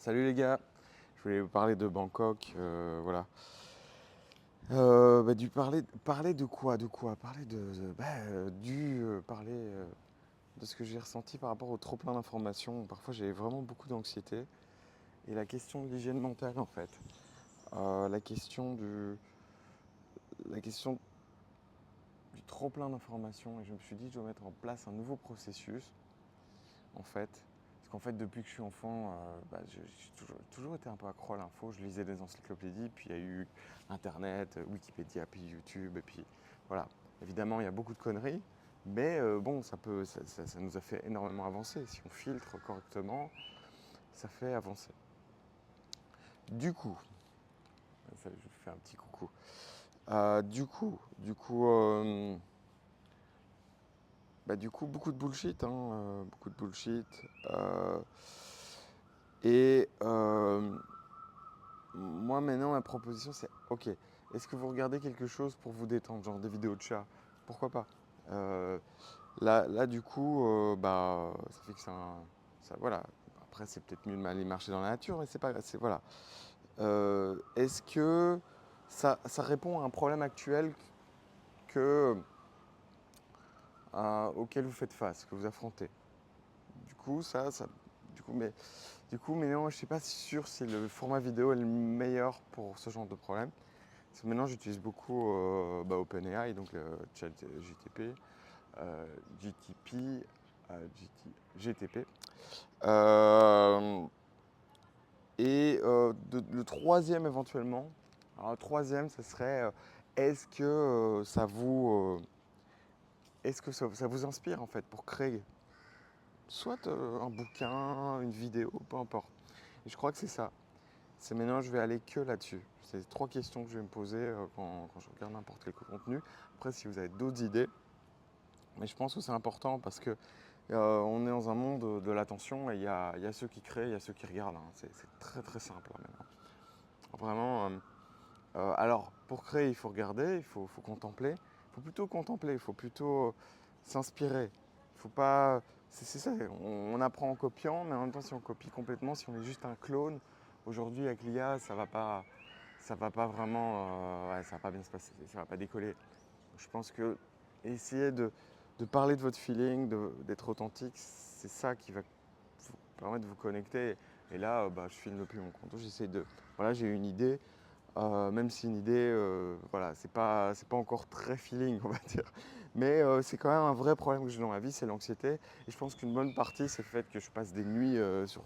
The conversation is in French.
Salut les gars, je voulais vous parler de Bangkok, voilà. Parler de quoi? Parler de ce que j'ai ressenti par rapport au trop plein d'informations. Parfois j'ai vraiment beaucoup d'anxiété. Et la question de l'hygiène mentale en fait. Euh, la question du, la question du trop plein d'informations. Et je me suis dit que je dois mettre en place un nouveau processus en fait. Parce qu'en fait, depuis que je suis enfant, j'ai toujours été un peu accro à l'info. Je lisais des encyclopédies, puis il y a eu Internet, Wikipédia, puis YouTube, et puis voilà. Évidemment, il y a beaucoup de conneries, mais bon, ça nous a fait énormément avancer. Si on filtre correctement, ça fait avancer. Du coup, ça, je fais un petit coucou. Du coup, beaucoup de bullshit, hein, beaucoup de bullshit. Euh, et Moi, maintenant, ma proposition, c'est ok, est-ce que vous regardez quelque chose pour vous détendre, genre des vidéos de chats? Pourquoi pas? Euh, du coup, ça fait que voilà. Après, c'est peut-être mieux de aller marcher dans la nature, mais c'est pas, c'est voilà. Est-ce que ça répond à un problème actuel que, auquel vous faites face, que vous affrontez? Du coup, mais non, je suis pas sûr si le format vidéo est le meilleur pour ce genre de problème. Parce que maintenant, j'utilise beaucoup OpenAI, donc le chat GTP, GTP, GTP. Euh, le troisième éventuellement, alors le troisième, ce serait est-ce que ça vous inspire en fait pour créer soit un bouquin, une vidéo, peu importe. Et je crois que c'est ça. C'est maintenant, je vais aller que là-dessus. C'est trois questions que je vais me poser quand je regarde n'importe quel contenu. Après, si vous avez d'autres idées, mais je pense que c'est important parce que on est dans un monde de l'attention et il y a ceux qui créent, il y a ceux qui regardent, hein. C'est très très simple hein, maintenant. Vraiment. Alors, pour créer, il faut regarder, il faut contempler. Il faut plutôt contempler, il faut plutôt s'inspirer. Il faut pas. C'est ça, on apprend en copiant, mais en même temps, si on copie complètement, si on est juste un clone, aujourd'hui avec l'IA, ça va pas vraiment, ouais, ça va pas bien se passer, ça va pas décoller. Je pense que essayer de parler de votre feeling, d'être authentique, c'est ça qui va vous permettre de vous connecter. Et là, je filme plus mon compte. Voilà, j'ai une idée, même si une idée, voilà, c'est pas encore très feeling, on va dire. Mais c'est quand même un vrai problème que j'ai dans ma vie, c'est l'anxiété. Et je pense qu'une bonne partie, c'est le fait que je passe des nuits sur